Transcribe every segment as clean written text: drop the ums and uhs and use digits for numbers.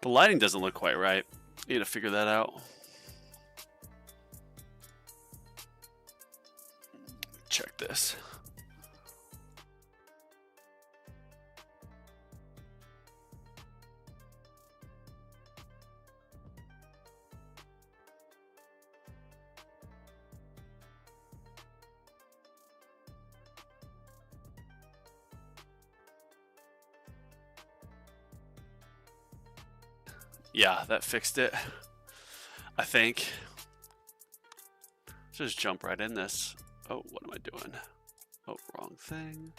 The lighting doesn't look quite right. Need to figure that out. Check this. Yeah, that fixed it, I think. Just jump right in this. Oh, what am I doing? Oh, wrong thing.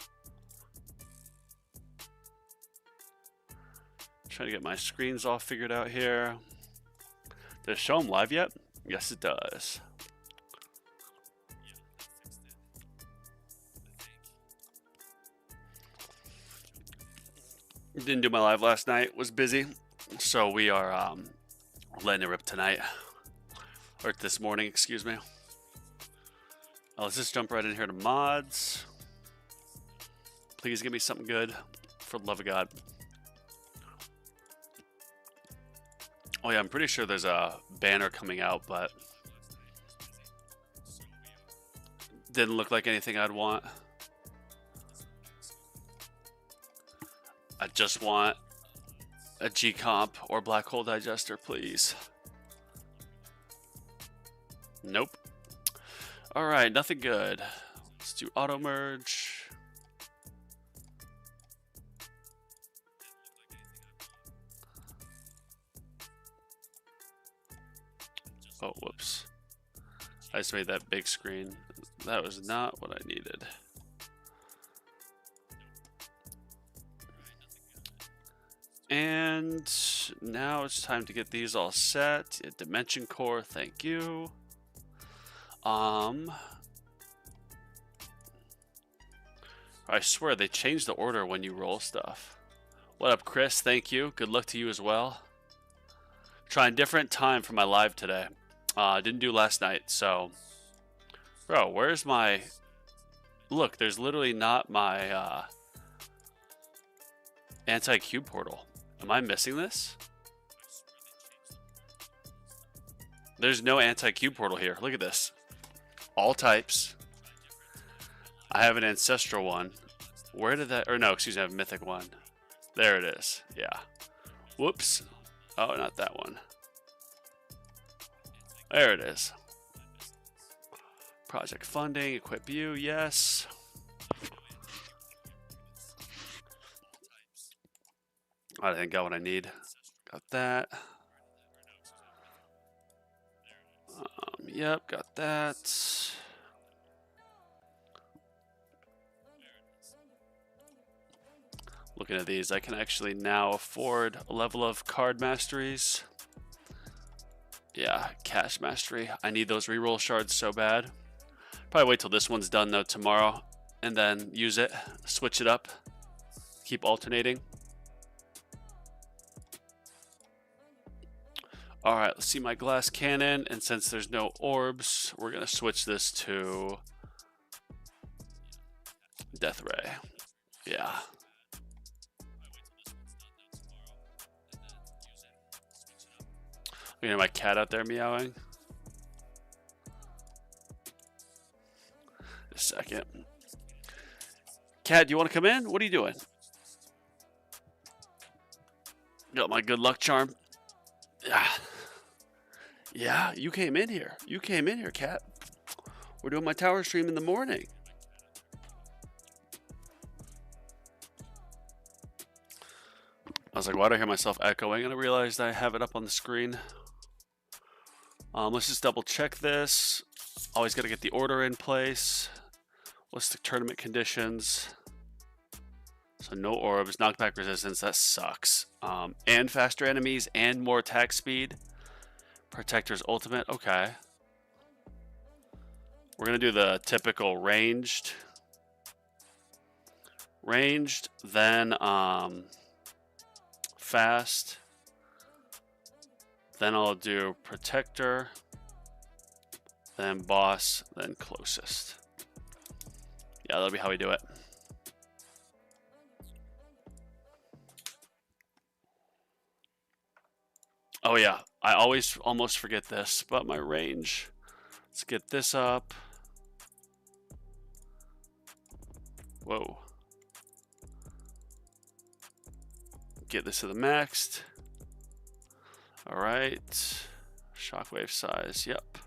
Trying to get my screens all figured out here. Does it show them live yet? Yes, it does. Didn't do my live last night. Was busy. So we are letting it rip tonight. Or this morning, excuse me. Let's just jump right in here to mods. Please give me something good, for the love of God. Oh yeah, I'm pretty sure there's a banner coming out, but didn't look like anything I'd want. I just want a G-Comp or Black Hole Digester, please. Nope. Alright, nothing good. Let's do auto merge. Oh, whoops. I just made that big screen. That was not what I needed. And now it's time to get these all set. Dimension Core, thank you. I swear they changed the order when you roll stuff. What up, Chris? Thank you. Good luck to you as well. Trying different time for my live today. Didn't do last night, so... Bro, where's my... Look, there's literally not my anti-cube portal. Am I missing this? There's no anti-cube portal here. Look at this. All types. I have an ancestral one. Where did that... Or no, excuse me, I have a mythic one. There it is. Yeah. Whoops. Oh, not that one. There it is. Project funding, equip you, yes. I think got what I need. Got that. Yep, got that. Looking at these, I can actually now afford a level of card masteries. Yeah, cash mastery. I need those reroll shards so bad. Probably wait till this one's done though tomorrow and then use it, switch it up, keep alternating. Alright, let's see my glass cannon, and since there's no orbs, we're gonna switch this to Death Ray. Yeah. You know my cat out there meowing? A second. Cat, do you want to come in? What are you doing? Got my good luck charm. Yeah. Yeah, you came in here. You came in here, cat. We're doing my tower stream in the morning. I was like, why do I hear myself echoing? And I realized I have it up on the screen. Let's just double check this. Always got to get the order in place. What's the tournament conditions? So no orbs, knockback resistance, that sucks. And faster enemies and more attack speed. Protector's ultimate, okay. We're gonna do the typical ranged. Ranged, then fast. Then I'll do protector, then boss, then closest. Yeah, that'll be how we do it. Oh yeah, I always almost forget this, but my range. Let's get this up. Whoa. Get this to the max. All right. Shockwave size, yep.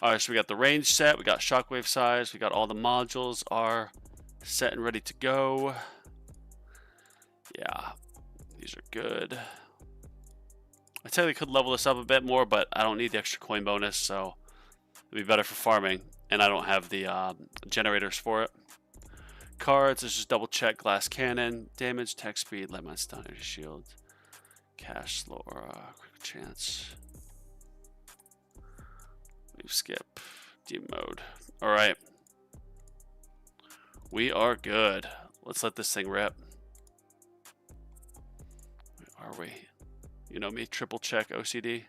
All right, so we got the range set, we got shockwave size, we got all the modules are set and ready to go. Yeah, these are good. I technically could level this up a bit more, but I don't need the extra coin bonus, so it'd be better for farming, and I don't have the generators for it. Cards, let's just double check. Glass cannon, damage, tech speed, lightmine stun, energy shield, cash, slow, quick chance. Wave skip, deep mode. All right, we are good. Let's let this thing rip. Where are we? You know me, triple check OCD.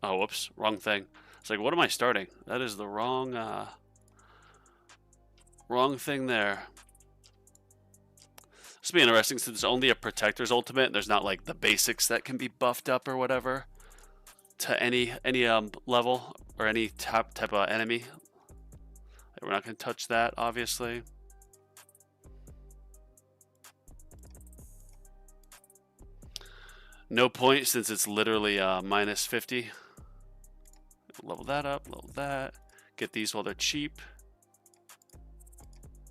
Oh, whoops, wrong thing. It's like, what am I starting? That is the wrong thing there. This will be interesting since it's only a protector's ultimate. There's not like the basics that can be buffed up or whatever to any level or any type of enemy. We're not going to touch that, obviously. No point since it's literally minus 50. Level that up, level that. Get these while they're cheap.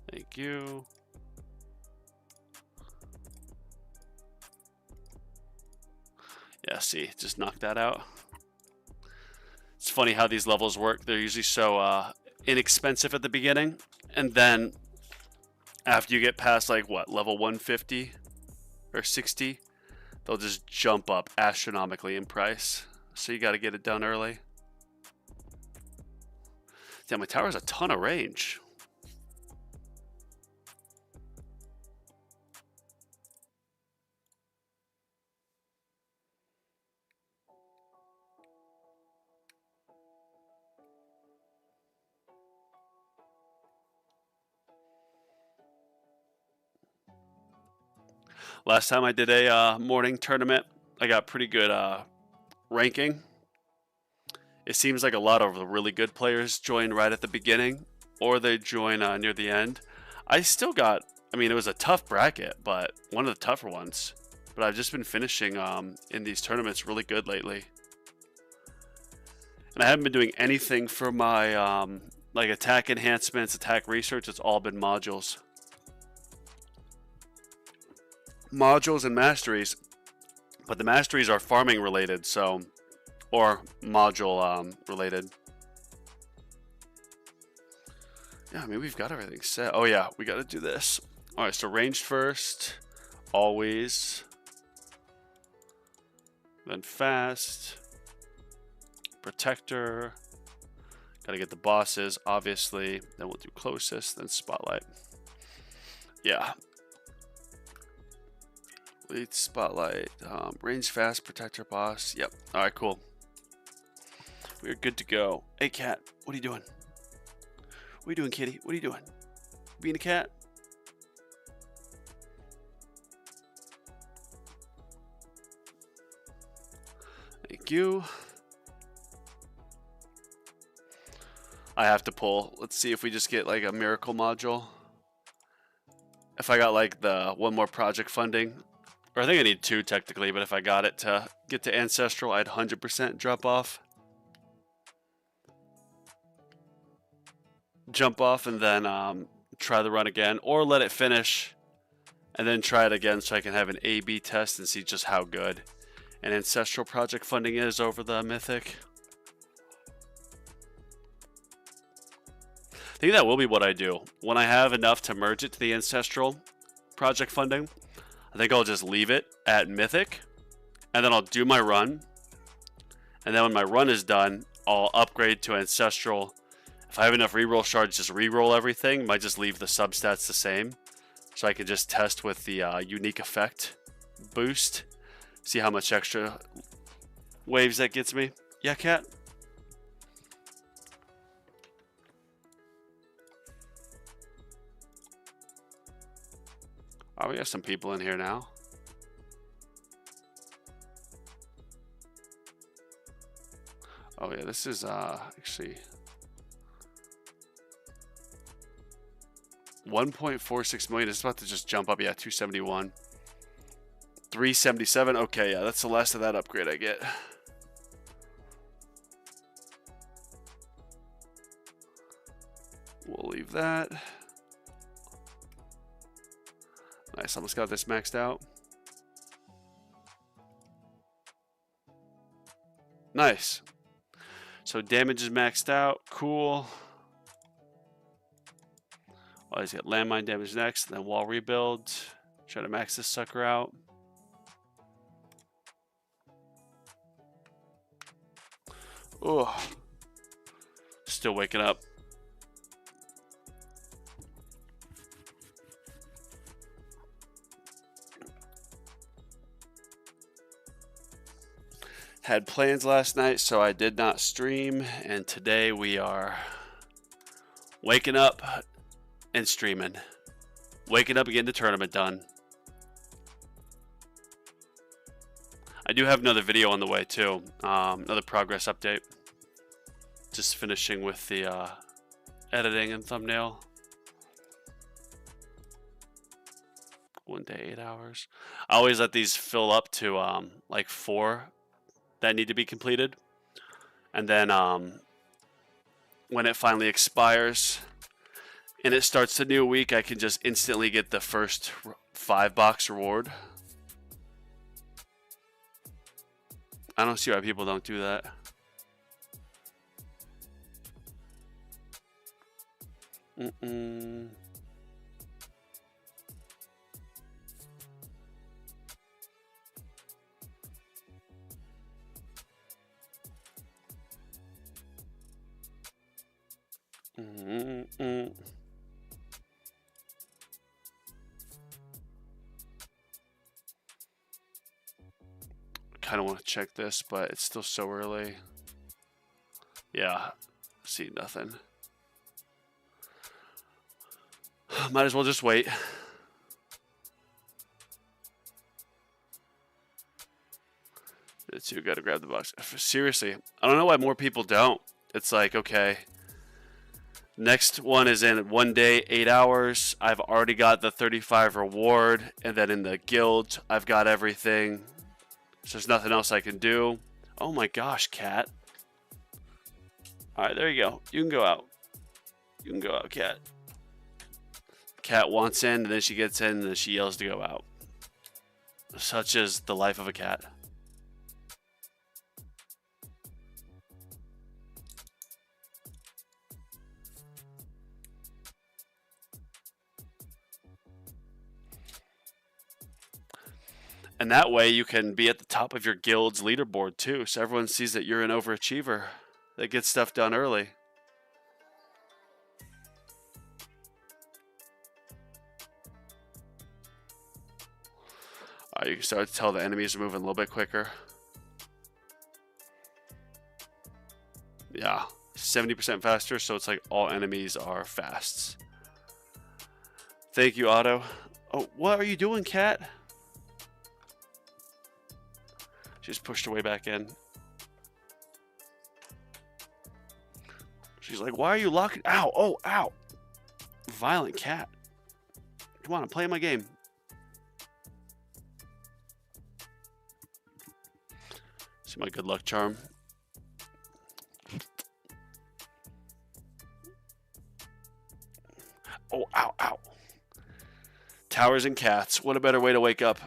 Thank you. Yeah, see, just knock that out. It's funny how these levels work. They're usually so inexpensive at the beginning, and then after you get past like what, level 150 or 60, they'll just jump up astronomically in price. So you got to get it done early. Damn, my tower has a ton of range. Last time I did a morning tournament, I got pretty good ranking. It seems like a lot of the really good players join right at the beginning, or they join near the end. I still got, I mean, it was a tough bracket, but one of the tougher ones. But I've just been finishing in these tournaments really good lately. And I haven't been doing anything for my like attack enhancements, attack research. It's all been modules. Modules and masteries, but the masteries are farming related, so, or module related. Yeah, I mean, we've got everything set. Oh yeah, we got to do this. All right, so ranged first, always, then fast, protector. Got to get the bosses, obviously. Then we'll do closest, then spotlight. Yeah. Lead, spotlight, range, fast, protector, boss. Yep. All right, cool. We're good to go. Hey, cat, what are you doing? What are you doing, kitty? What are you doing? Being a cat? Thank you. I have to pull. Let's see if we just get like a miracle module. If I got like the one more project funding, or I think I need two technically, but if I got it to get to Ancestral, I'd 100% drop off. Jump off and then try the run again, or let it finish and then try it again so I can have an A/B test and see just how good an Ancestral project funding is over the Mythic. I think that will be what I do. When I have enough to merge it to the Ancestral project funding, I think I'll just leave it at Mythic, and then I'll do my run. And then when my run is done, I'll upgrade to Ancestral. If I have enough reroll shards, just reroll everything. Might just leave the substats the same. So I can just test with the unique effect boost. See how much extra waves that gets me. Yeah, cat? Oh, we have some people in here now. Oh yeah, this is actually 1.46 million. It's about to just jump up. Yeah, 271. 377. Okay, yeah, that's the last of that upgrade I get. We'll leave that. Nice, almost got this maxed out. Nice. So damage is maxed out. Cool. Always get landmine damage next, and then wall rebuild. Try to max this sucker out. Oh, still waking up. Had plans last night, so I did not stream, and today we are waking up and streaming. Waking up and getting the tournament done. I do have another video on the way too, another progress update. Just finishing with the editing and thumbnail. 1 day, 8 hours. I always let these fill up to like 4 that need to be completed, and then when it finally expires and it starts the new week, I can just instantly get the first 5-box reward. I don't see why people don't do that. Kind of want to check this, but it's still so early. Yeah, see nothing. Might as well just wait. The two gotta grab the box. Seriously, I don't know why more people don't. It's like, okay, next one is in 1 day, 8 hours. I've already got the 35 reward, and then in the guild, I've got everything. So there's nothing else I can do. Oh my gosh, cat. Alright, there you go. You can go out. You can go out, cat. Cat wants in, and then she gets in, and then she yells to go out. Such is the life of a cat. And that way you can be at the top of your guild's leaderboard too, so everyone sees that you're an overachiever that gets stuff done early. You can start to tell the enemies are moving a little bit quicker. Yeah, 70% faster, so it's like all enemies are fasts. Thank you, Otto. Oh, what are you doing, cat? She's pushed her way back in. She's like, why are you locking? Ow, oh, ow. Violent cat. Come on, I'm playing my game. See my good luck charm. Oh, ow, ow. Towers and cats. What a better way to wake up.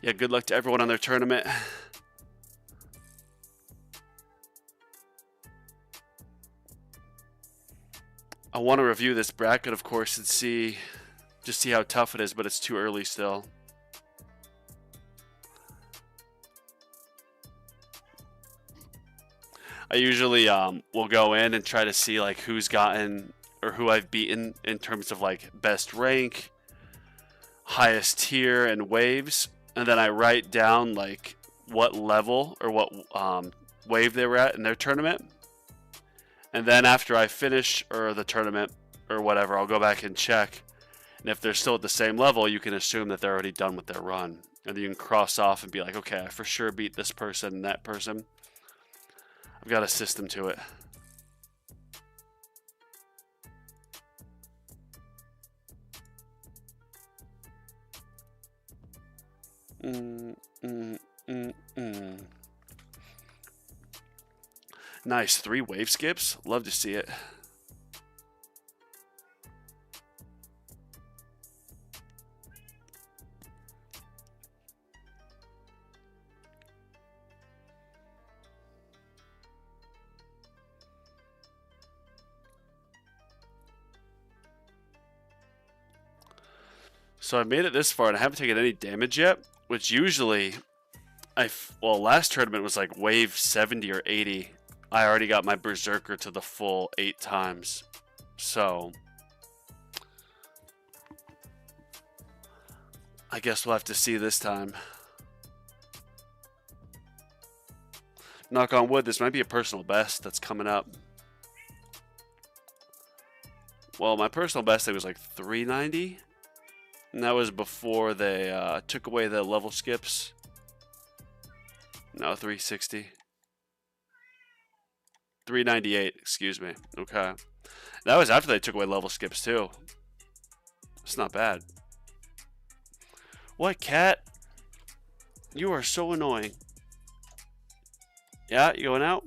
Yeah, good luck to everyone on their tournament. I want to review this bracket, of course, and see how tough it is, but it's too early still. I usually will go in and try to see like who's gotten or who I've beaten in terms of like best rank, highest tier, and waves. And then I write down like what level or what wave they were at in their tournament. And then after I finish or the tournament or whatever, I'll go back and check And if they're still at the same level, you can assume that they're already done with their run. And then you can cross off and be like, okay, I for sure beat this person and that person. I've got a system to it. Nice, 3 wave skips. Love to see it. So I made it this far and I haven't taken any damage yet, which usually, well, last tournament was like wave 70 or 80. I already got my Berserker to the full 8 times. So I guess we'll have to see this time. Knock on wood, this might be a personal best that's coming up. Well, my personal best thing was like 390. And that was before they took away the level skips. No, 360. 398, excuse me. Okay. That was after they took away level skips too. It's not bad. What, cat? You are so annoying. Yeah, you going out?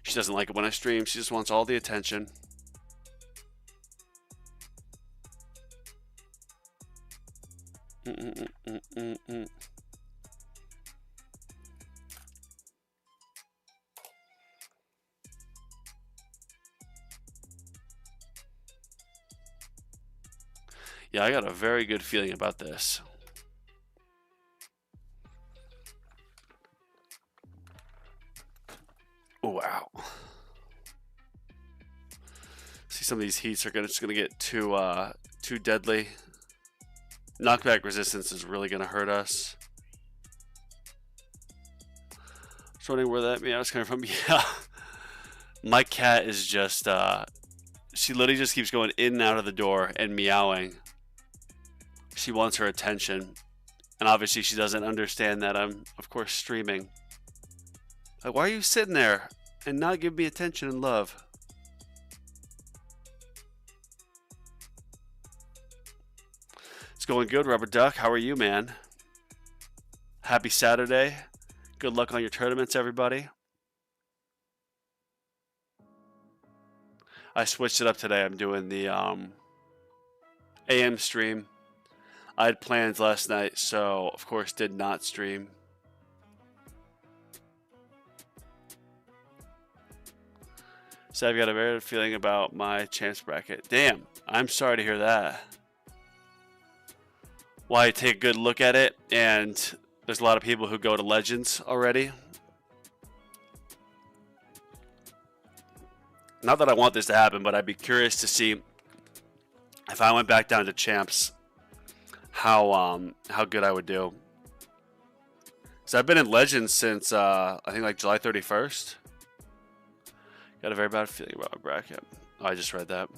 She doesn't like it when I stream. She just wants all the attention. Yeah, I got a very good feeling about this. Oh, wow. See, some of these heats are just gonna get too deadly. Knockback resistance is really gonna hurt us. Just wondering where that meow is coming from. Yeah, my cat is just she literally just keeps going in and out of the door and meowing. She wants her attention, and obviously she doesn't understand that I'm, of course, streaming. Like, why are you sitting there and not giving me attention and love? It's going good, Rubber Duck. How are you, man? Happy Saturday. Good luck on your tournaments, everybody. I switched it up today. I'm doing the AM stream. I had plans last night, so of course did not stream. So I've got a very good feeling about my chance bracket. Damn, I'm sorry to hear that. Well, I take a good look at it, and there's a lot of people who go to Legends already. Not that I want this to happen, but I'd be curious to see if I went back down to Champs, how good I would do. So I've been in Legends since I think like July 31st. Got a very bad feeling about my bracket. Oh, I just read that.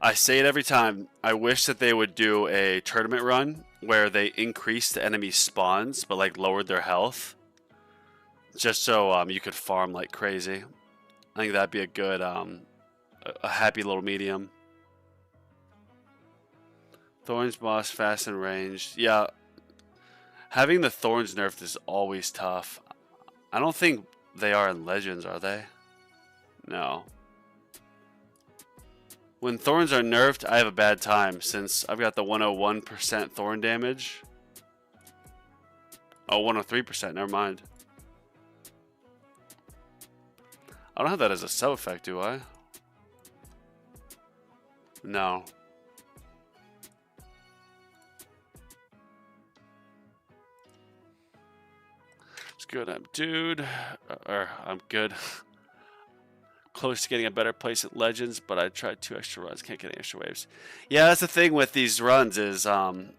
I say it every time. I wish that they would do a tournament run where they increased the enemy spawns but like lowered their health, just so you could farm like crazy. I think that'd be a good a happy little medium. Thorns boss fast and ranged. Yeah, having the Thorns nerfed is always tough. I don't think they are in Legends, are they? No. When Thorns are nerfed, I have a bad time since I've got the 101% Thorn damage. Oh, 103%, never mind. I don't have that as a sub effect, do I? No. It's good, I'm dude. Or I'm good. close to getting a better place at Legends, but I tried 2 extra runs. Can't get any extra waves. Yeah, that's the thing with these runs is the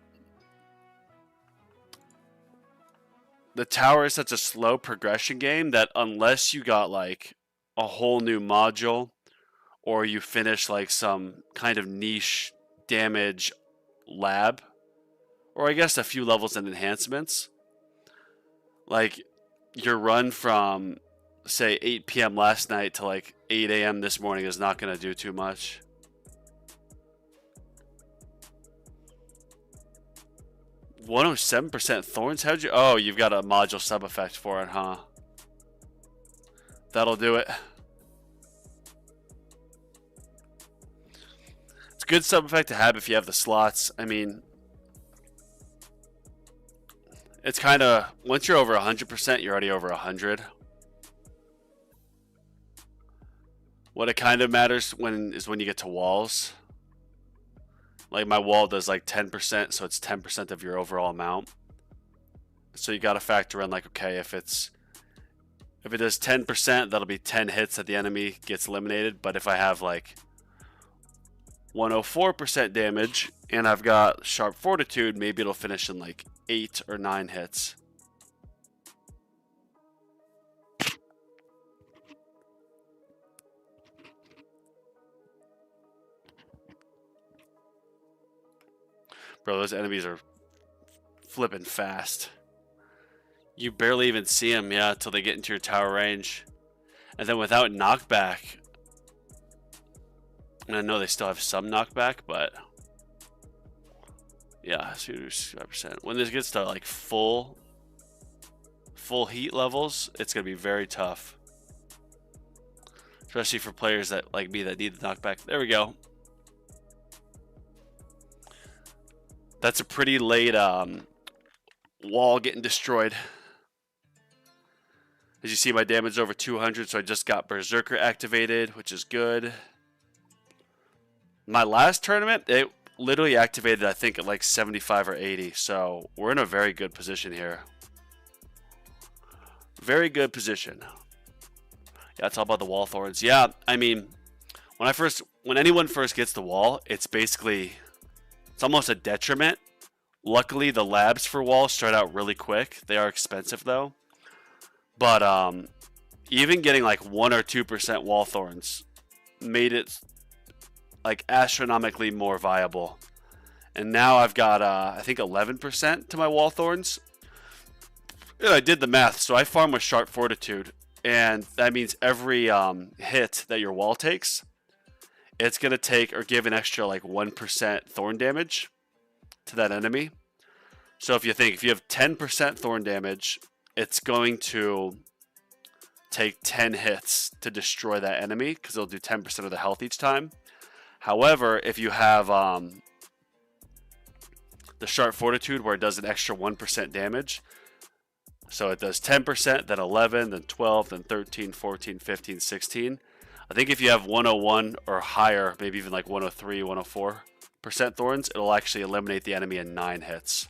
tower is such a slow progression game that unless you got like a whole new module or you finish like some kind of niche damage lab, or I guess a few levels and enhancements, like your run from say 8 p.m. last night to like 8 a.m. this morning is not going to do too much. "107% thorns? How'd you... Oh, you've got a module sub effect for it, huh? That'll do it. It's a good sub effect to have if you have the slots. I mean, it's kind of... Once you're over 100%, you're already over 100. What it kind of matters is when you get to walls. Like my wall does like 10%, so it's 10% of your overall amount. So you got to factor in like, okay, if it does 10%, that'll be 10 hits that the enemy gets eliminated. But if I have like 104% damage and I've got Sharp Fortitude, maybe it'll finish in like 8 or 9 hits. Bro, those enemies are flipping fast. You barely even see them, yeah, until they get into your tower range. And then without knockback, and I know they still have some knockback, but yeah, 65%. When this gets to like full heat levels, it's gonna be very tough, especially for players that like me that need the knockback. There we go. That's a pretty late wall getting destroyed. As you see, my damage is over 200, so I just got Berserker activated, which is good. My last tournament, it literally activated, I think, at like 75 or 80, so we're in a very good position here. Very good position. Yeah, it's all about the wall thorns. Yeah, I mean, when anyone first gets the wall, it's almost a detriment. Luckily, the labs for walls start out really quick. They are expensive though. But even getting like 1 or 2% wall thorns made it like astronomically more viable. And now I've got I think 11% to my wall thorns. And I did the math, so I farm with Sharp Fortitude, and that means every hit that your wall takes, it's going to take or give an extra like 1% thorn damage to that enemy. So if you have 10% thorn damage, it's going to take 10 hits to destroy that enemy because it'll do 10% of the health each time. However, if you have the Sharp Fortitude where it does an extra 1% damage, so it does 10%, then 11, then 12, then 13, 14, 15, 16. I think if you have 101 or higher, maybe even like 103, 104% thorns, it'll actually eliminate the enemy in 9 hits.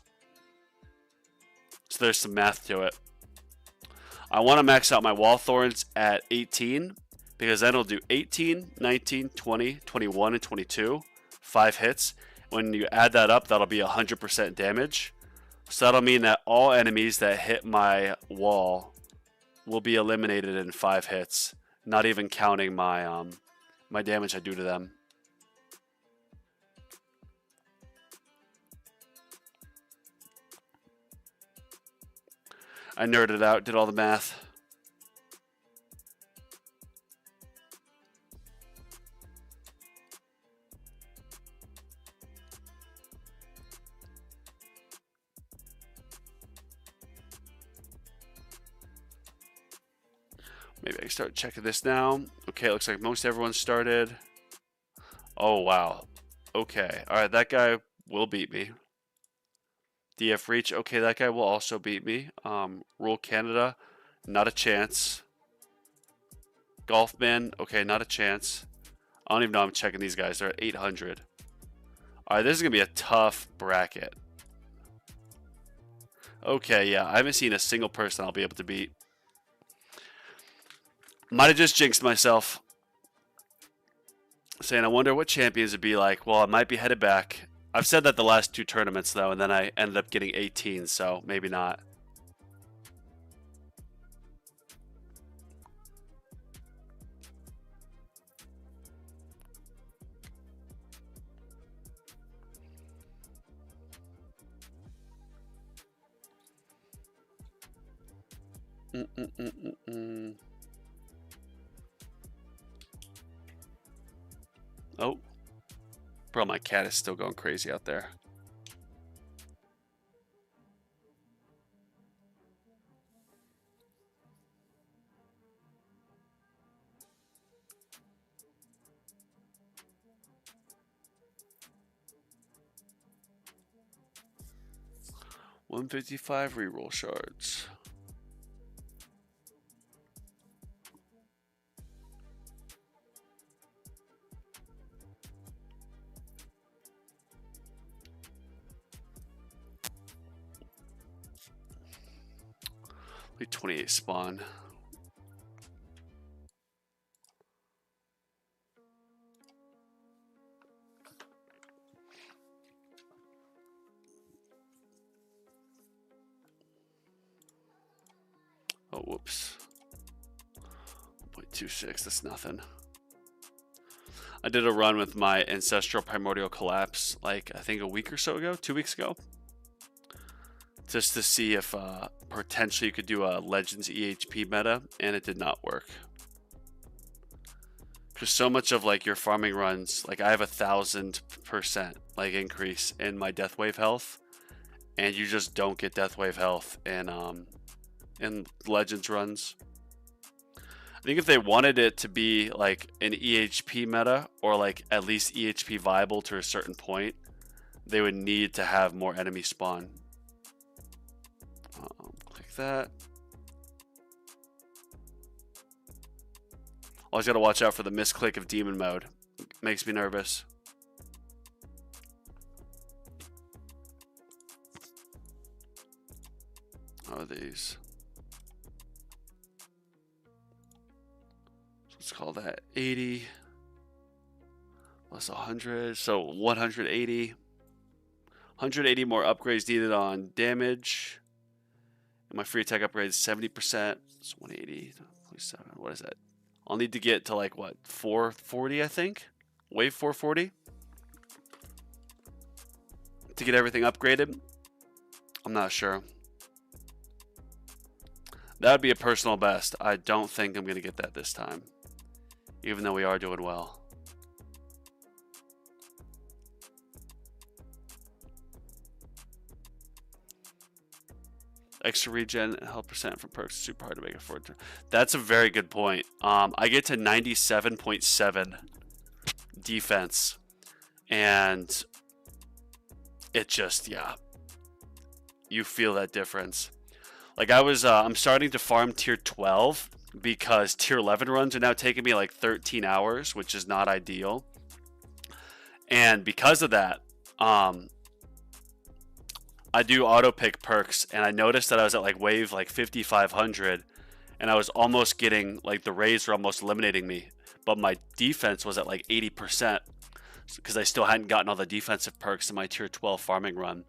So there's some math to it. I want to max out my wall thorns at 18 because then it'll do 18, 19, 20, 21, and 22. 5 hits. When you add that up, that'll be 100% damage. So that'll mean that all enemies that hit my wall will be eliminated in 5 hits. Not even counting my my damage I do to them. I nerded out, did all the math. Maybe I can start checking this now. Okay, it looks like most everyone started. Oh, wow. Okay. All right, that guy will beat me. DF Reach. Okay, that guy will also beat me. Rule Canada. Not a chance. Golfman. Okay, not a chance. I don't even know I'm checking these guys. They're at 800. All right, this is going to be a tough bracket. Okay, yeah. I haven't seen a single person I'll be able to beat. Might have just jinxed myself. saying I wonder what champions would be like. Well, I might be headed back. I've said that the last 2 tournaments though, and then I ended up getting 18, so maybe not. Oh, bro, my cat is still going crazy out there. $155 reroll shards. Like 28 spawn. Oh, whoops. 0.26, that's nothing. I did a run with my Ancestral Primordial Collapse, like, I think a week or so ago, 2 weeks ago. Just to see if potentially you could do a Legends EHP meta, and it did not work. Because so much of like your farming runs, like I have 1,000% like increase in my Death Wave health, and you just don't get Death Wave health in Legends runs. I think if they wanted it to be like an EHP meta, or like at least EHP viable to a certain point, they would need to have more enemy spawn. Click that. Always got to watch out for the misclick of demon mode. Makes me nervous. Oh, these. So let's call that 80 plus 100. So 180. 180 more upgrades needed on damage. And my free attack upgrade is 70%. It's 180. 27. What is that? I'll need to get to like what, 440, I think? Wave 440 to get everything upgraded. I'm not sure. That would be a personal best. I don't think I'm going to get that this time, even though we are doing well. Extra regen and health percent from perks is super hard to make it forward. That's a very good point. I get to 97.7 defense, and it just, yeah, you feel that difference. Like I'm starting to farm tier 12 because tier 11 runs are now taking me like 13 hours, which is not ideal. And because of that, I do auto pick perks, and I noticed that I was at like wave like 5,500, and I was almost getting like the raids were almost eliminating me, but my defense was at like 80% because I still hadn't gotten all the defensive perks in my tier 12 farming run.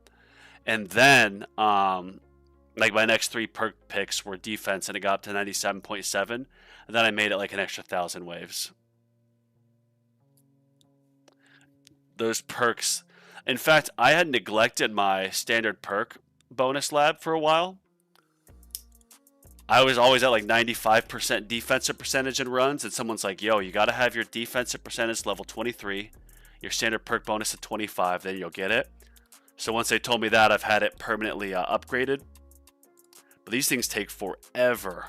And then like my next 3 perk picks were defense, and it got up to 97.7, and then I made it like an extra 1,000 waves. Those perks. In fact, I had neglected my standard perk bonus lab for a while. I was always at like 95% defensive percentage in runs, and someone's like, yo, you got to have your defensive percentage level 23, your standard perk bonus at 25, then you'll get it. So once they told me that, I've had it permanently upgraded. But these things take forever.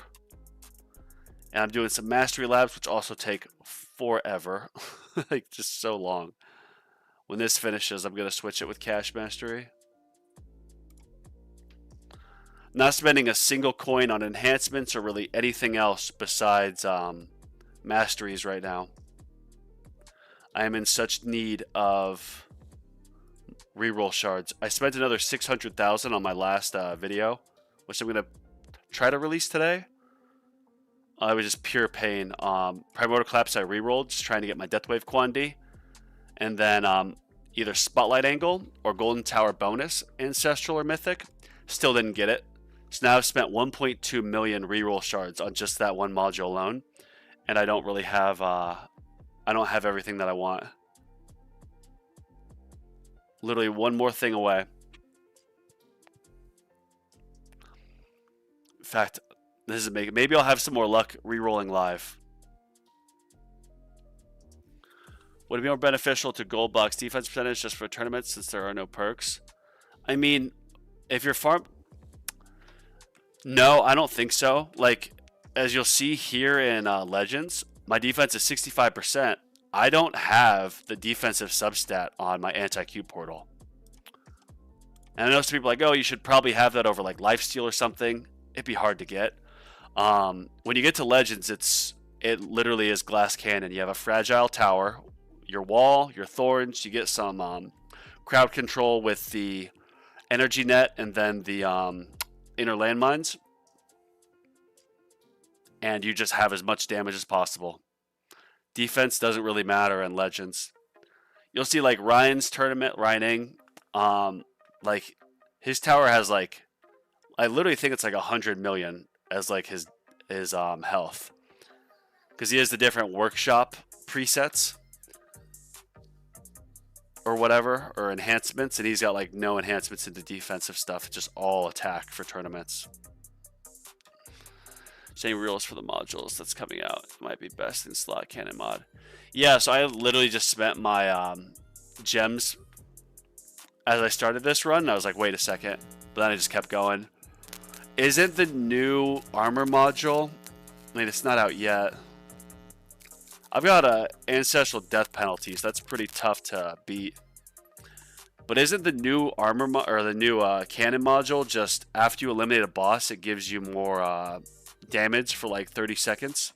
And I'm doing some mastery labs, which also take forever. Like, just so long. When this finishes, I'm going to switch it with cash mastery. Not spending a single coin on enhancements or really anything else besides masteries right now. I am in such need of reroll shards. I spent another 600,000 on my last video, which I'm going to try to release today. It was just pure pain. Primordial Collapse I rerolled, just trying to get my Deathwave quantity. And then either Spotlight Angle or Golden Tower bonus, Ancestral or Mythic. Still didn't get it. So now I've spent 1.2 million reroll shards on just that one module alone. And I don't really have, I don't have everything that I want. Literally one more thing away. In fact, this is maybe I'll have some more luck re-rolling live. Would it be more beneficial to gold box defense percentage just for tournaments since there are no perks? I mean, if you're farm... No, I don't think so. Like, as you'll see here in Legends, my defense is 65%. I don't have the defensive substat on my anti-Q portal. And I know some people are like, oh, you should probably have that over like Lifesteal or something. It'd be hard to get. When you get to Legends, it literally is glass cannon. You have a fragile tower, your wall, your thorns. You get some crowd control with the energy net and then the inner landmines. And you just have as much damage as possible. Defense doesn't really matter in Legends. You'll see like Ryan's tournament, Ryan Ing, like his tower has like, I literally think it's like 100 million as like his health, because he has the different workshop presets or whatever, or enhancements, and he's got like no enhancements into defensive stuff, just all attack for tournaments. Same rules for the modules that's coming out. Might be best in slot cannon mod. Yeah, so I literally just spent my gems as I started this run. And I was like, wait a second. But then I just kept going. Isn't the new armor module... I mean, it's not out yet. I've got a ancestral death penalty, so that's pretty tough to beat. But isn't the new armor or the new cannon module just after you eliminate a boss, it gives you more damage for like 30 seconds?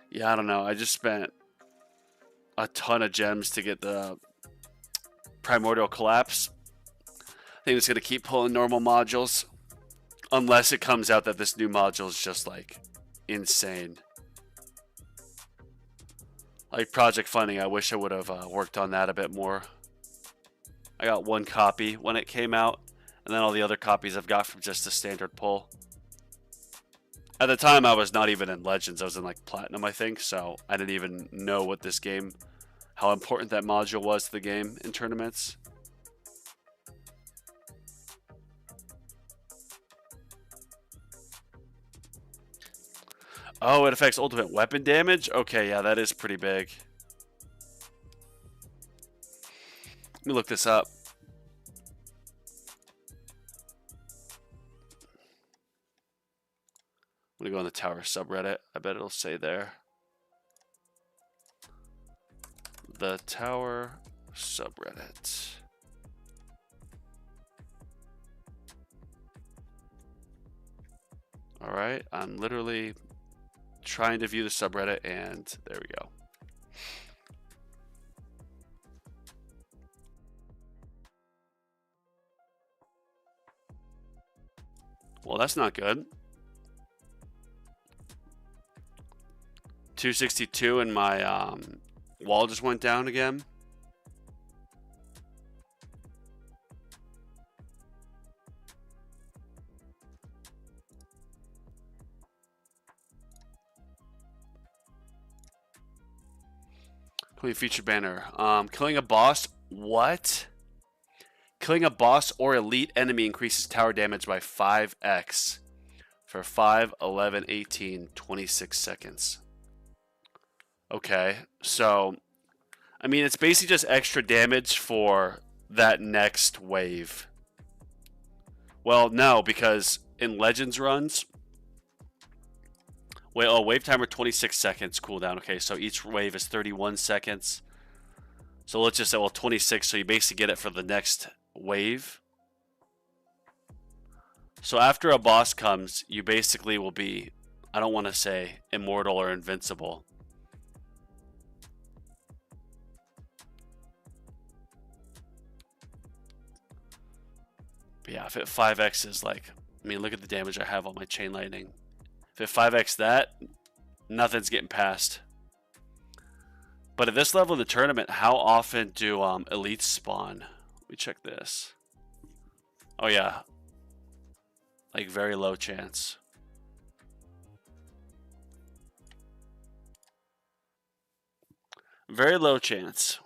Yeah, I don't know. I just spent a ton of gems to get the Primordial Collapse. I think it's going to keep pulling normal modules. Unless it comes out that this new module is just like insane. Like Project Funding, I wish I would have worked on that a bit more. I got one copy when it came out, and then all the other copies I've got from just the standard pull. At the time, I was not even in Legends. I was in like Platinum, I think, so I didn't even know what this game, how important that module was to the game in tournaments. Oh, it affects ultimate weapon damage? Okay, yeah, that is pretty big. Let me look this up. I'm going to go on the Tower subreddit. I bet it'll say there. The Tower subreddit. Alright, I'm literally trying to view the subreddit, and there we go. Well, that's not good. 262 and my wall just went down again. Clean feature banner. Killing a boss. What? Killing a boss or elite enemy increases tower damage by 5x for 5, 11, 18, 26 seconds. Okay, so, I mean, it's basically just extra damage for that next wave. Well, no, because in Legends runs, wave timer 26 seconds cooldown. Okay, so each wave is 31 seconds. So let's just say, well, 26, so you basically get it for the next wave. So after a boss comes, you basically will be, I don't want to say immortal or invincible. But yeah, if it 5x is like, I mean, look at the damage I have on my chain lightning. If it 5x that, nothing's getting past. But at this level of the tournament, how often do elites spawn? Let me check this. Oh yeah, like very low chance. Very low chance.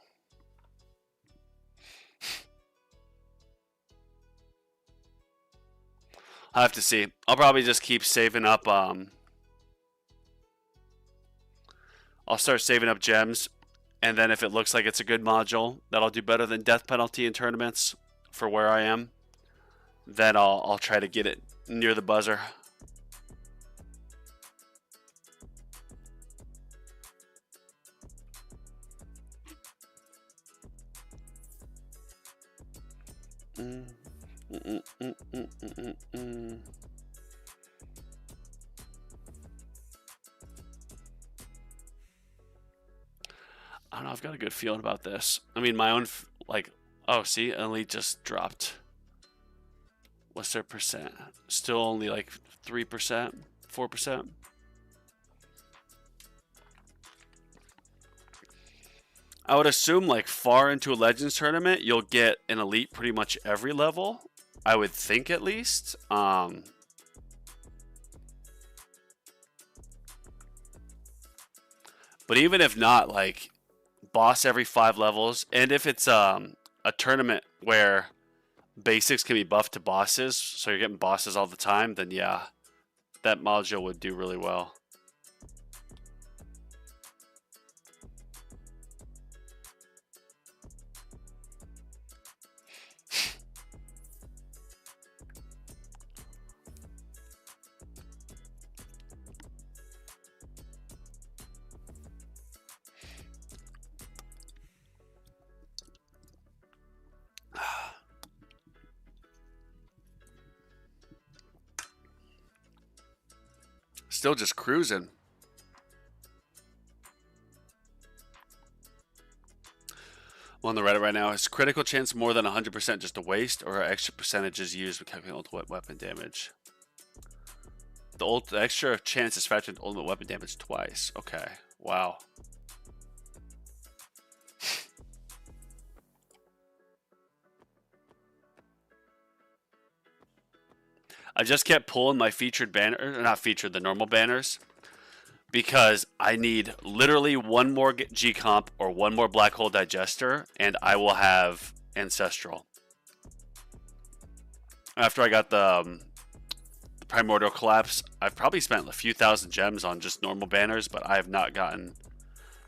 I have to see. I'll probably just keep saving up. I'll start saving up gems, and then if it looks like it's a good module that'll do better than death penalty in tournaments for where I am, then I'll try to get it near the buzzer. I don't know, I've got a good feeling about this. I mean, my own, like, oh, see, elite just dropped. What's their percent? Still only like 3%, 4%. I would assume like far into a Legends tournament, you'll get an elite pretty much every level. I would think at least. But even if not, like boss every 5 levels, and if it's a tournament where basics can be buffed to bosses, so you're getting bosses all the time, then yeah, that module would do really well. Still just cruising. I'm on the Reddit right now. Is critical chance more than 100% just a waste, or are extra percentages used when calculating ultimate weapon damage? The extra chance is factored into ultimate weapon damage twice. Okay. Wow. I just kept pulling my featured banner, or not featured, the normal banners, because I need literally one more G-Comp or one more Black Hole Digester, and I will have Ancestral. After I got the Primordial Collapse, I've probably spent a few thousand gems on just normal banners, but I have not gotten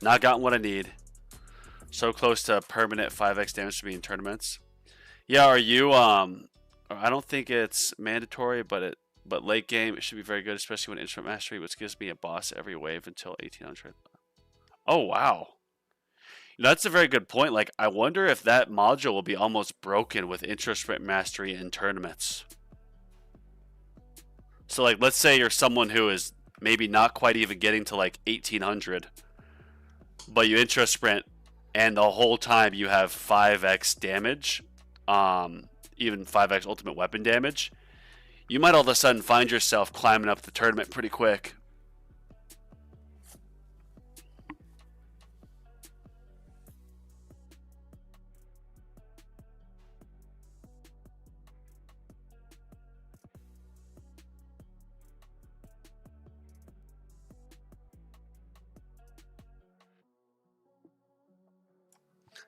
what I need. So close to permanent 5x damage to me in tournaments. Yeah, are you I don't think it's mandatory, but late game it should be very good, especially when instrument mastery, which gives me a boss every wave until 1800. Oh wow, that's a very good point. Like, I wonder if that module will be almost broken with instrument mastery in tournaments. So like, let's say you're someone who is maybe not quite even getting to like 1800, but you intro sprint, and the whole time you have 5x damage. Even 5x ultimate weapon damage, you might all of a sudden find yourself climbing up the tournament pretty quick.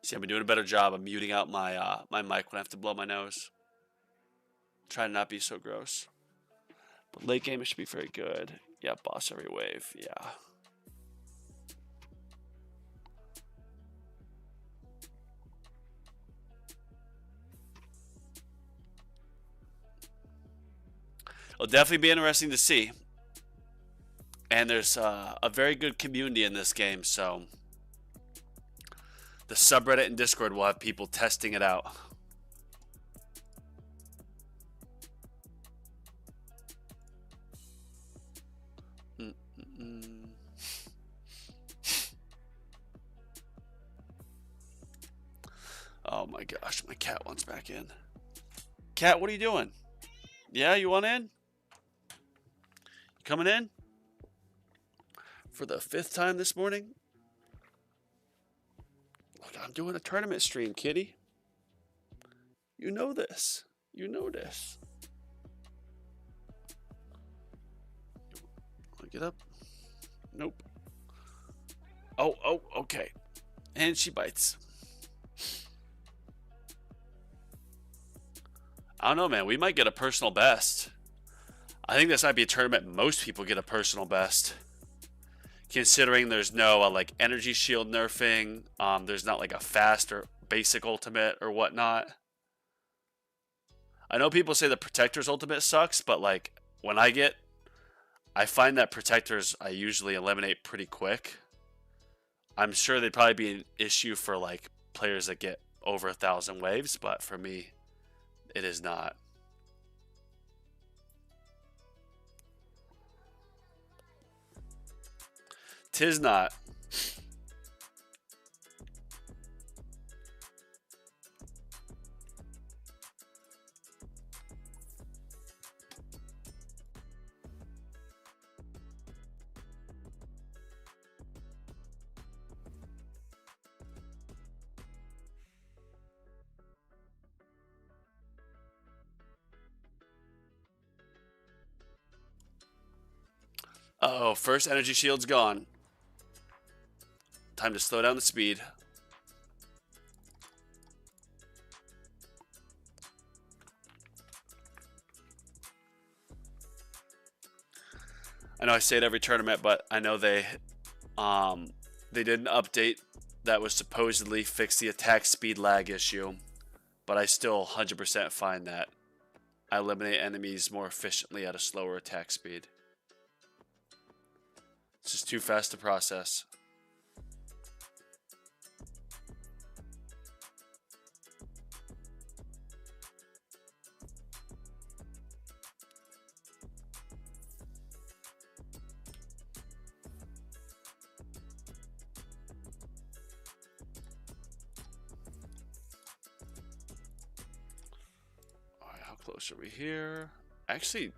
See, I've been doing a better job of muting out my my mic when I have to blow my nose. Try to not be so gross. But late game, it should be very good. Yeah, boss every wave. Yeah. It'll definitely be interesting to see. And there's a very good community in this game, so the subreddit and Discord will have people testing it out. Oh my gosh, my cat wants back in. Cat, what are you doing? Yeah, you want in? You coming in? For the 5th time this morning? Look, I'm doing a tournament stream, kitty. You know this. You know this. Wanna get up? Nope. Oh, okay. And she bites. I don't know, man. We might get a personal best. I think this might be a tournament most people get a personal best. Considering there's no like energy shield nerfing. There's not like a fast or basic ultimate or whatnot. I know people say the Protector's ultimate sucks, but like when I find that Protectors I usually eliminate pretty quick. I'm sure they'd probably be an issue for like players that get over 1,000 waves, but for me, it is not. Tis not. Uh-oh, first energy shield's gone. Time to slow down the speed. I know I say it every tournament, but I know they did an update that was supposedly fix the attack speed lag issue, but I still 100% find that I eliminate enemies more efficiently at a slower attack speed. It's just too fast to process. Alright, how close are we here? Actually,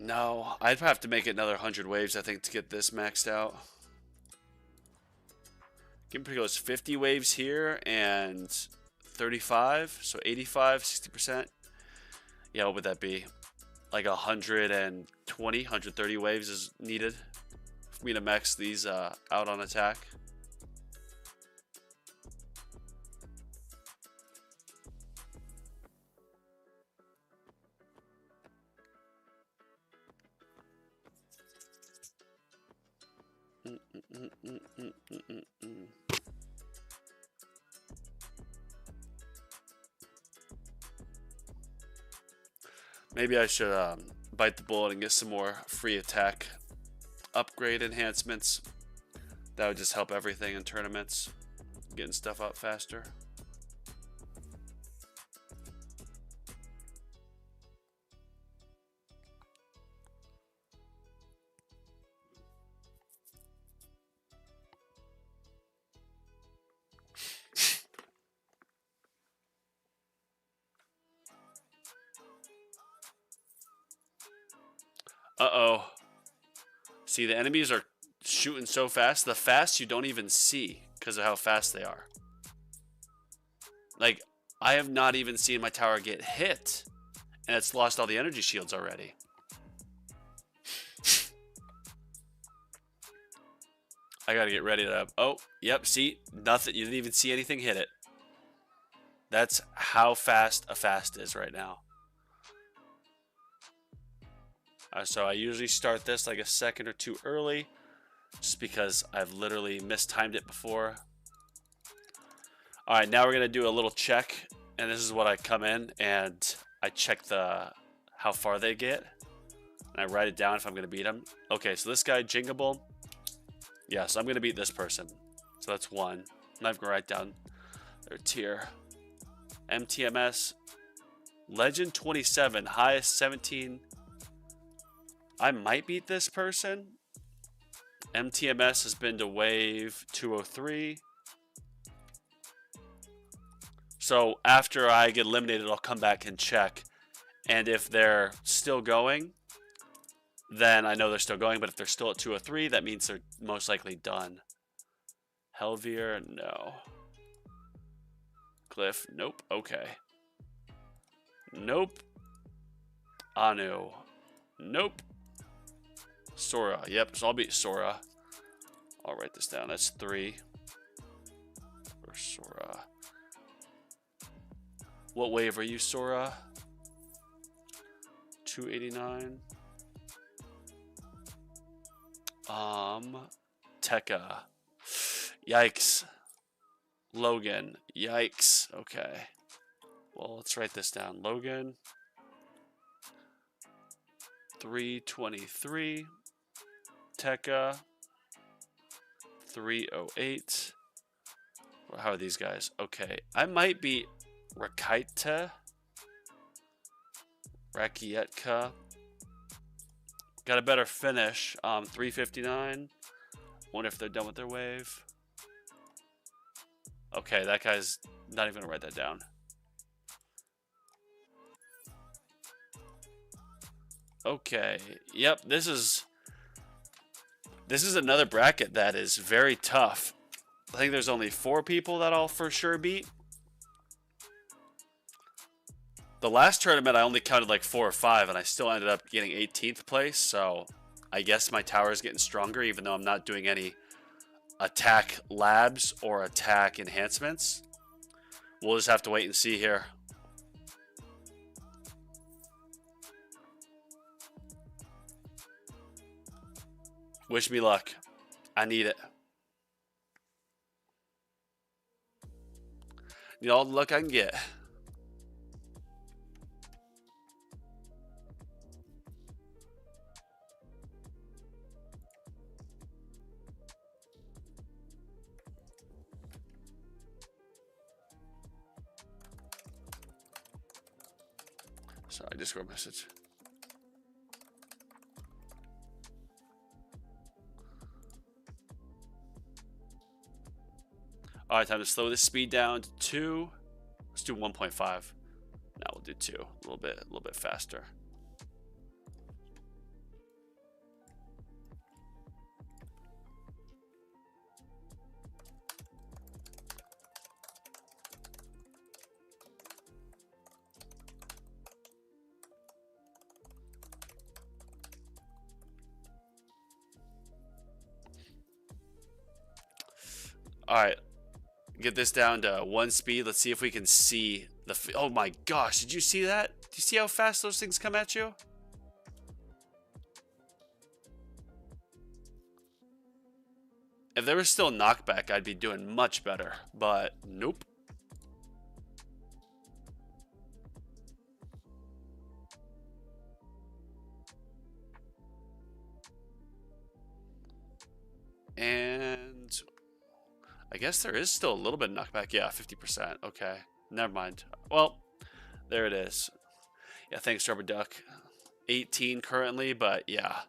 no, I'd have to make it another 100 waves, I think, to get this maxed out. Getting pretty close. 50 waves here and 35, so 85, 60%. Yeah, what would that be? Like 120, 130 waves is needed for me to max these out on attack. Maybe I should bite the bullet and get some more free attack upgrade enhancements. That would just help everything in tournaments, getting stuff up faster. Uh-oh. See, the enemies are shooting so fast. The fast you don't even see because of how fast they are. Like, I have not even seen my tower get hit, and it's lost all the energy shields already. I gotta get ready to... Oh, yep, see? Nothing. You didn't even see anything hit it. That's how fast a fast is right now. So I usually start this like a second or two early, just because I've literally mistimed it before. All right, now we're gonna do a little check, and this is what I come in and I check how far they get, and I write it down if I'm gonna beat them. Okay, so this guy Jingable, yeah, so I'm gonna beat this person. So that's one. And I'm gonna write down their tier. MTMS, Legend 27, highest 17. I might beat this person. MTMS has been to wave 203. So after I get eliminated, I'll come back and check. And if they're still going, then I know they're still going. But if they're still at 203, that means they're most likely done. Helvier, no. Glyph, nope. Okay. Nope. Anu, nope. Sora, yep. So I'll beat Sora. I'll write this down. That's 3 for Sora. What wave are you, Sora? 289. Tekka. Yikes. Logan. Yikes. Okay. Well, let's write this down. Logan. 323. Tekka. 308. How are these guys? Okay. I might be Rakaita. Rakietka. Got a better finish. 359. Wonder if they're done with their wave. Okay, that guy's not even gonna write that down. Okay. Yep, this is another bracket that is very tough. I think there's only 4 people that I'll for sure beat. The last tournament I only counted like 4 or 5 and I still ended up getting 18th place, so I guess my tower is getting stronger even though I'm not doing any attack labs or attack enhancements. We'll just have to wait and see here. Wish me luck. I need it. Need all the luck I can get. Sorry, Discord message. All right, time to slow this speed down to 2. Let's do 1.5. Now we'll do 2. A little bit faster. All right, get this down to 1 speed. Let's see if we can see the. Oh my gosh, did you see that? Do you see how fast those things come at you? If there was still knockback, I'd be doing much better, but nope. And I guess there is still a little bit of knockback. Yeah, 50%. Okay, never mind. Well, there it is. Yeah, thanks, Rubber Duck. 18 currently, but yeah.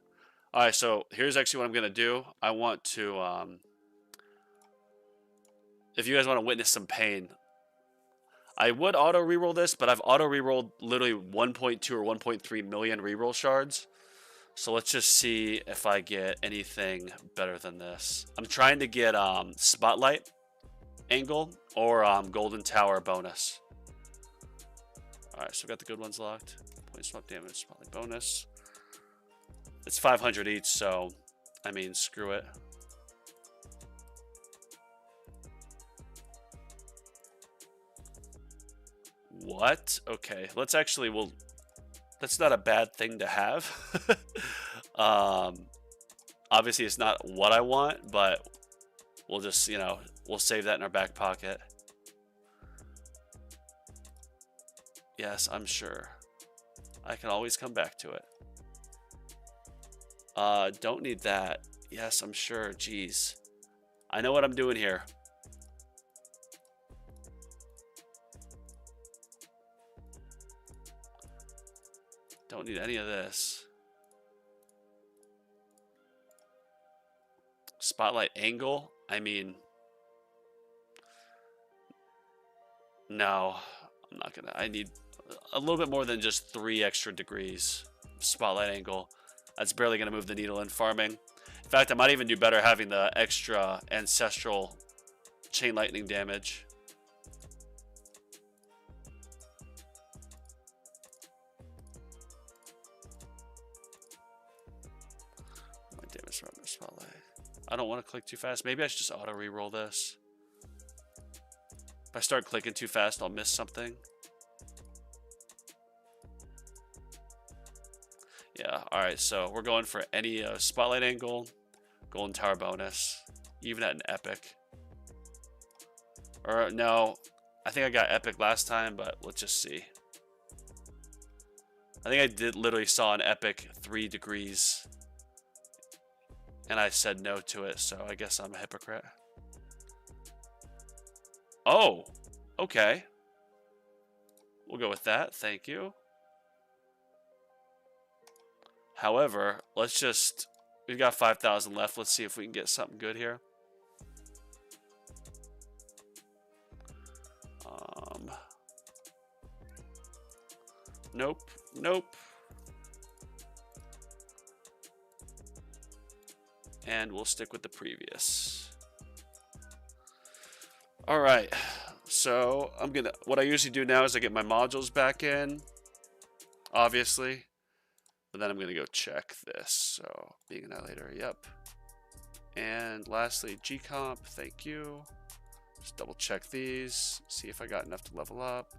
All right, so here's actually what I'm gonna do. I want to, if you guys want to witness some pain, I would auto reroll this, but I've auto rerolled literally 1.2 or 1.3 million reroll shards. So let's just see if I get anything better than this. I'm trying to get Spotlight Angle or Golden Tower bonus. Alright, so we got the good ones locked. Point swap damage, Spotlight bonus. It's 500 each, so I mean, screw it. What? Okay, let's actually, that's not a bad thing to have. Obviously it's not what I want, but we'll just, you know, we'll save that in our back pocket. Yes, I'm sure. I can always come back to it. Don't need that. Yes, I'm sure. Jeez. I know what I'm doing here. Don't need any of this. Spotlight Angle? I mean, No, I'm not gonna. I need a little bit more than just 3 extra degrees spotlight angle. That's barely gonna move the needle in farming. In fact, I might even do better having the extra ancestral chain lightning damage. My damage from spotlight. I don't want to click too fast. Maybe I should just auto reroll this. If I start clicking too fast, I'll miss something. Yeah, alright, so we're going for any spotlight angle, golden tower bonus, even at an epic. Or no, I think I got epic last time, but let's just see. I think I did literally saw an epic 3 degrees, and I said no to it, so I guess I'm a hypocrite. Oh, okay. We'll go with that. Thank you. However, let's just... We've got 5,000 left. Let's see if we can get something good here. Nope. Nope. And we'll stick with the previous. All right. So what I usually do now is I get my modules back in, obviously, but then I'm gonna go check this. So being annihilator, yep. And lastly, G-comp, thank you. Just double check these, see if I got enough to level up.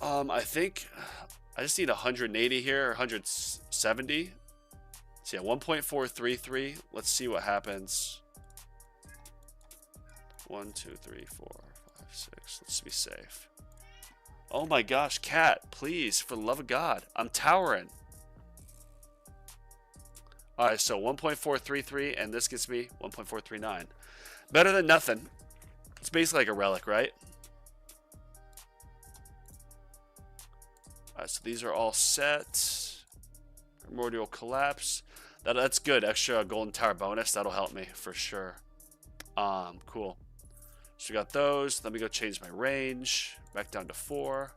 I think I just need 180 here, or 170. So yeah, 1.433. Let's see what happens. 1, 2, 3, 4, 5, 6. Let's be safe. Oh my gosh, cat, please, for the love of God. I'm towering. Alright, so 1.433, and this gets me 1.439. Better than nothing. It's basically like a relic, right? Alright, so these are all set. Primordial Collapse. That's good. Extra Golden Tower bonus. That'll help me for sure. Cool. So we got those. Let me go change my range. Back down to 4.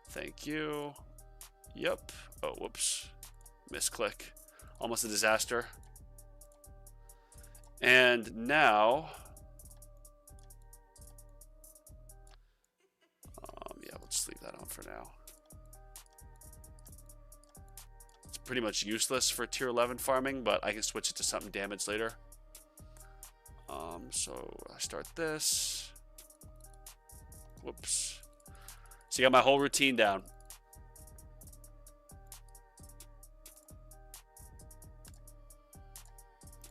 Thank you. Yep. Oh, whoops. Misclick. Almost a disaster. And now... yeah, let's leave that on for now. It's pretty much useless for tier 11 farming, but I can switch it to something damaged later. So I start this. Whoops. So you got my whole routine down.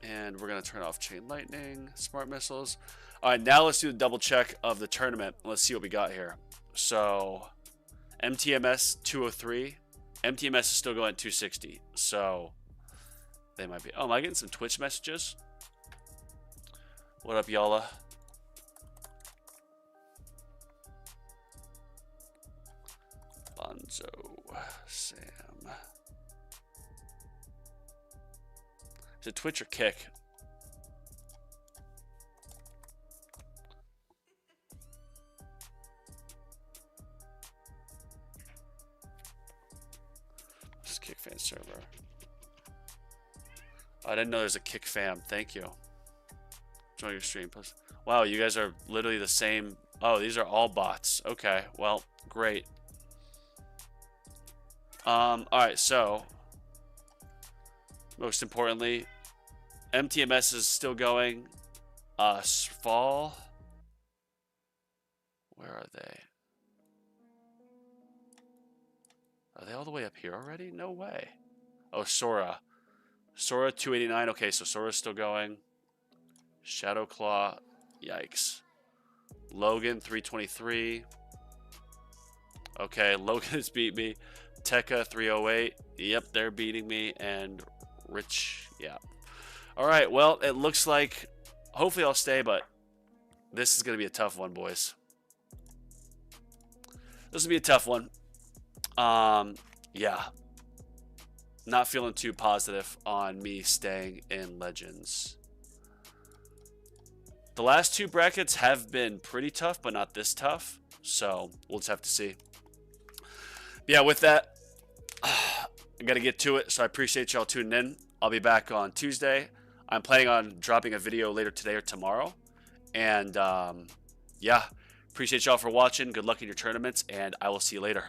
And we're going to turn off Chain Lightning, Smart Missiles. All right, now let's do the double check of the tournament. Let's see what we got here. So, MTMS 203. MTMS is still going at 260. So, they might be... Oh, am I getting some Twitch messages? What up, y'all? Bonzo. Sam. Is it Twitch or Kick? This is Kick fan server. I didn't know there's a Kick fam. Thank you. Join your stream. Wow, you guys are literally the same. Oh, these are all bots. Okay, well, great. Alright, so most importantly, MTMS is still going. Fall. Where are they? Are they all the way up here already? No way. Oh, Sora. Sora 289. Okay, so Sora's still going. Shadow Claw. Yikes. Logan 323. Okay, Logan has beat me. Tekka 308. Yep, they're beating me. And Rich, yeah. Alright, well, it looks like hopefully I'll stay, but this is going to be a tough one, boys. This will be a tough one. Yeah. Not feeling too positive on me staying in Legends. The last two brackets have been pretty tough, but not this tough. So we'll just have to see. Yeah, with that, I got to get to it. So I appreciate y'all tuning in. I'll be back on Tuesday. I'm planning on dropping a video later today or tomorrow. And yeah, appreciate y'all for watching. Good luck in your tournaments, and I will see you later.